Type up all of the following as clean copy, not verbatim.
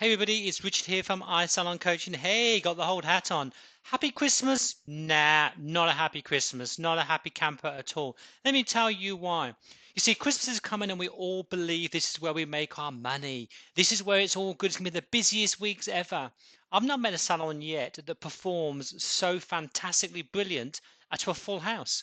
Hey everybody, it's Richard here from Salon Coaching. Hey, got the whole hat on. Happy Christmas? Nah, not a happy Christmas, not a happy camper at all. Let me tell you why. You see, Christmas is coming and we all believe this is where we make our money. This is where it's all good. It's going to be the busiest weeks ever. I've not met a salon yet that performs so fantastically brilliant to a full house.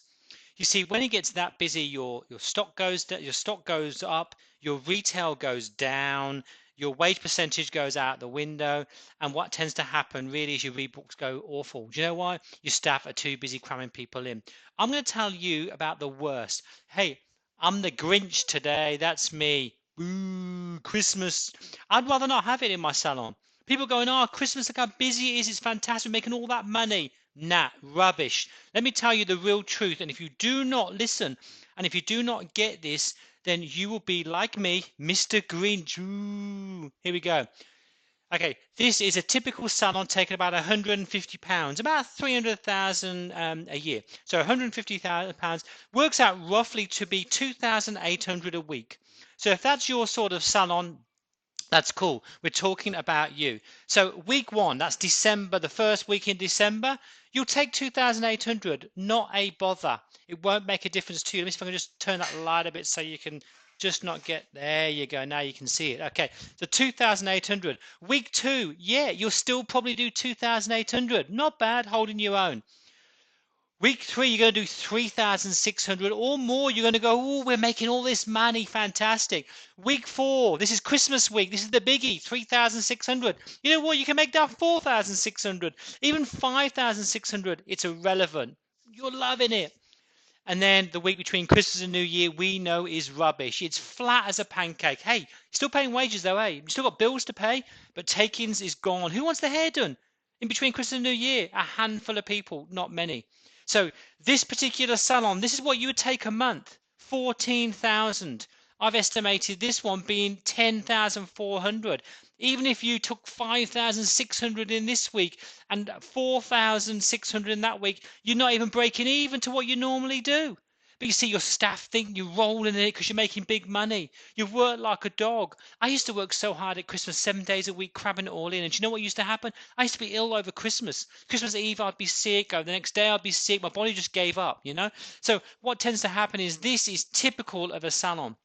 You see, when it gets that busy, your stock goes up, your retail goes down, your wage percentage goes out the window, and what tends to happen really is your rebooks go awful. Do you know why? Your staff are too busy cramming people in. I'm going to tell you about the worst. Hey, I'm the Grinch today. That's me. Boo, Christmas. I'd rather not have it in my salon. People going, oh, Christmas, look how busy it is. It's fantastic. We're making all that money. Nah, rubbish. Let me tell you the real truth. And if you do not listen, and if you do not get this, then you will be like me, Mr. Grinch. Ooh, here we go. Okay, this is a typical salon taking about £150, about 300,000 a year. So £150,000 works out roughly to be 2,800 a week. So if that's your sort of salon, that's cool. We're talking about you. So week one, that's December, the first week in December, you'll take 2,800, not a bother. It won't make a difference to you. Let me see if I can just turn that light a bit so you can just not get, there you go. Now you can see it. Okay, so 2,800. Week two, yeah, you'll still probably do 2,800. Not bad, holding your own. Week three, you're going to do 3,600 or more. You're going to go, oh, we're making all this money. Fantastic. Week four, this is Christmas week. This is the biggie, 3,600. You know what? You can make that 4,600, even 5,600. It's irrelevant. You're loving it. And then the week between Christmas and New Year, we know is rubbish. It's flat as a pancake. Hey, you're still paying wages though, eh? You've still got bills to pay, but takings is gone. Who wants their hair done in between Christmas and New Year? A handful of people, not many. So this particular salon, this is what you would take a month, 14,000. I've estimated this one being 10,400. Even if you took 5,600 in this week and 4,600 in that week, you're not even breaking even to what you normally do. But you see, your staff think you're rolling in it because you're making big money. You work like a dog. I used to work so hard at Christmas, 7 days a week, cramming it all in. And do you know what used to happen? I used to be ill over Christmas. Christmas Eve, I'd be sick. Or the next day, I'd be sick. My body just gave up, you know? So what tends to happen is this is typical of a salon.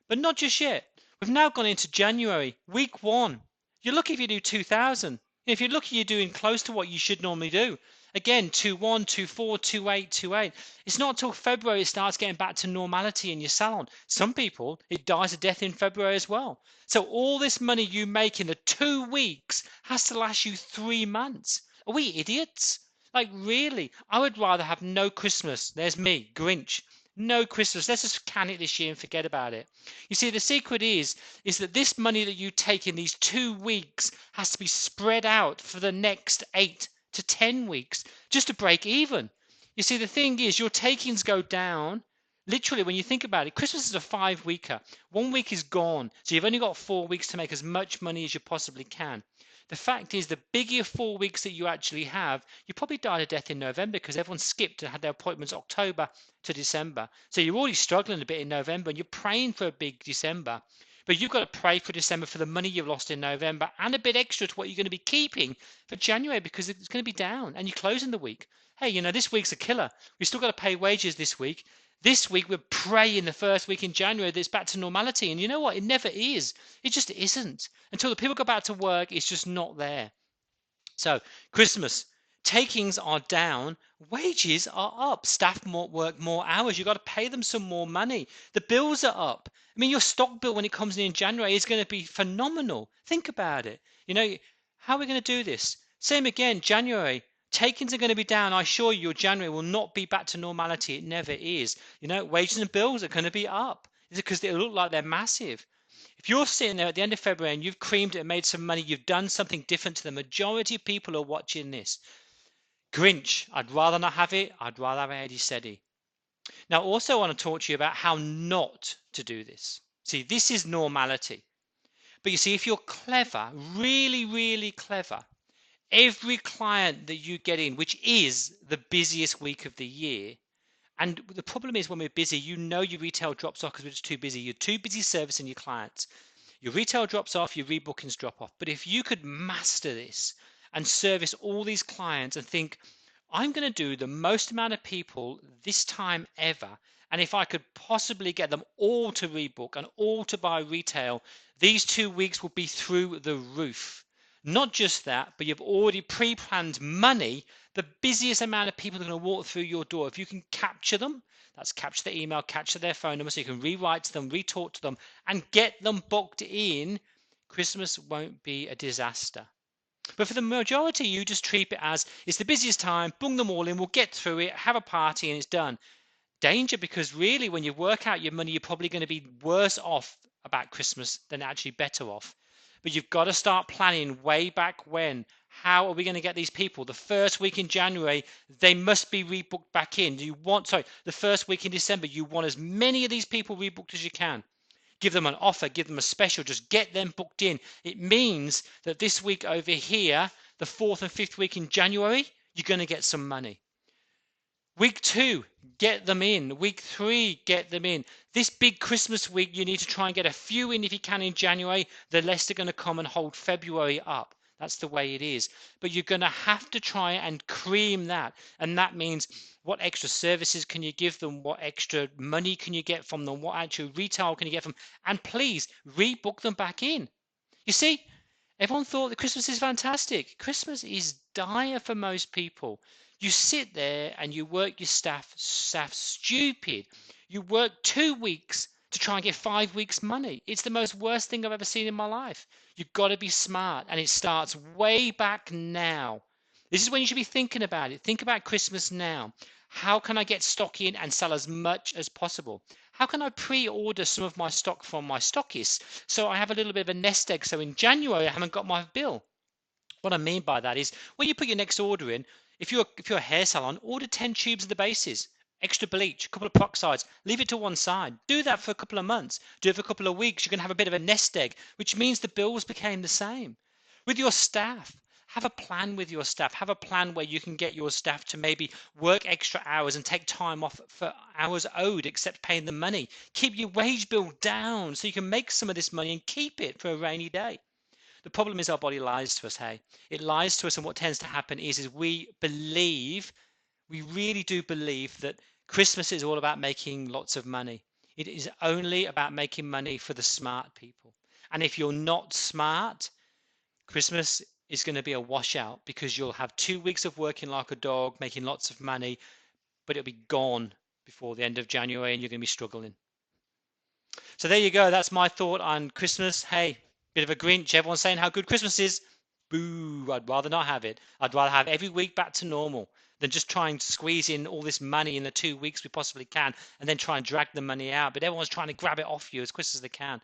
But not just yet. We've now gone into January, week one. You're lucky if you do 2,000. If you're lucky, you're doing close to what you should normally do. Again, 2-1, 2-4, 2-8, 2-8. It's not until February it starts getting back to normality in your salon. Some people, it dies a death in February as well. So all this money you make in the 2 weeks has to last you 3 months. Are we idiots? Like, really? I would rather have no Christmas. There's me, Grinch. No Christmas. Let's just can it this year and forget about it. You see, the secret is that this money that you take in these 2 weeks has to be spread out for the next 8 to 10 weeks just to break even. You see, the thing is, your takings go down. Literally, when you think about it, Christmas is a 5-weeker. 1 week is gone. So you've only got 4 weeks to make as much money as you possibly can. The fact is, the bigger 4 weeks that you actually have, you probably died a death in November because everyone skipped and had their appointments October to December. So you're already struggling a bit in November and you're praying for a big December. But you've got to pray for December for the money you've lost in November and a bit extra to what you're going to be keeping for January because it's going to be down and you're closing the week. Hey, you know, this week's a killer. We've still got to pay wages this week. This week we're praying the first week in January that it's back to normality. And you know what? It never is. It just isn't. Until the people go back to work, it's just not there. So Christmas, takings are down, wages are up, staff work more hours, you've got to pay them some more money. The bills are up. I mean, your stock bill when it comes in January is going to be phenomenal. Think about it. You know, how are we going to do this? Same again, January. Takings are going to be down. I assure you, your January will not be back to normality. It never is. You know, wages and bills are going to be up. Is it because they look like they're massive? If you're sitting there at the end of February and you've creamed it and made some money, you've done something different to the majority of people who are watching this. Grinch, I'd rather not have it. I'd rather have a Eddie Steady. Now, also I want to talk to you about how not to do this. See, this is normality. But you see, if you're clever, really, really clever, every client that you get in, which is the busiest week of the year, and the problem is when we're busy, you know your retail drops off because we're just too busy. You're too busy servicing your clients. Your retail drops off, your rebookings drop off. But if you could master this and service all these clients and think, I'm going to do the most amount of people this time ever, and if I could possibly get them all to rebook and all to buy retail, these 2 weeks will be through the roof. Not just that, but you've already pre-planned money. The busiest amount of people that are going to walk through your door, if you can capture them, that's capture their email, capture their phone number, so you can rewrite to them, re-talk to them, and get them booked in, Christmas won't be a disaster. But for the majority, you just treat it as it's the busiest time, bung them all in, we'll get through it, have a party, and it's done. Danger, because really, when you work out your money, you're probably going to be worse off about Christmas than actually better off. But you've got to start planning way back when. How are we going to get these people? The first week in January, they must be rebooked back in. The first week in December, you want as many of these people rebooked as you can. Give them an offer, give them a special, just get them booked in. It means that this week over here, the 4th and 5th week in January, you're going to get some money. Week 2, get them in. Week 3, get them in. This big Christmas week, you need to try and get a few in if you can in January. The less are going to come and hold February up. That's the way it is. But you're going to have to try and cream that. And that means what extra services can you give them? What extra money can you get from them? What actual retail can you get from them? And please rebook them back in. You see, everyone thought that Christmas is fantastic. Christmas is dire for most people. You sit there and you work your staff stupid. You work 2 weeks to try and get 5 weeks money. It's the most worst thing I've ever seen in my life. You've got to be smart, and it starts way back now. This is when you should be thinking about it. Think about Christmas now. How can I get stock in and sell as much as possible? How can I pre-order some of my stock from my stockists so I have a little bit of a nest egg, so in January I haven't got my bill? What I mean by that is when you put your next order in, if you're a hair salon, order 10 tubes of the bases, extra bleach, a couple of peroxides, leave it to one side. Do that for a couple of months. Do it for a couple of weeks. You're going to have a bit of a nest egg, which means the bills became the same. With your staff, have a plan with your staff. Have a plan where you can get your staff to maybe work extra hours and take time off for hours owed except paying them money. Keep your wage bill down so you can make some of this money and keep it for a rainy day. The problem is our body lies to us, hey. It lies to us, and what tends to happen is we really do believe that Christmas is all about making lots of money. It is only about making money for the smart people. And if you're not smart, Christmas is going to be a washout because you'll have 2 weeks of working like a dog, making lots of money, but it'll be gone before the end of January and you're going to be struggling. So there you go. That's my thought on Christmas. Hey, bit of a Grinch. Everyone's saying how good Christmas is. Boo, I'd rather not have it. I'd rather have every week back to normal than just trying to squeeze in all this money in the 2 weeks we possibly can and then try and drag the money out. But everyone's trying to grab it off you as quick as they can.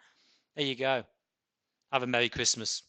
There you go. Have a Merry Christmas.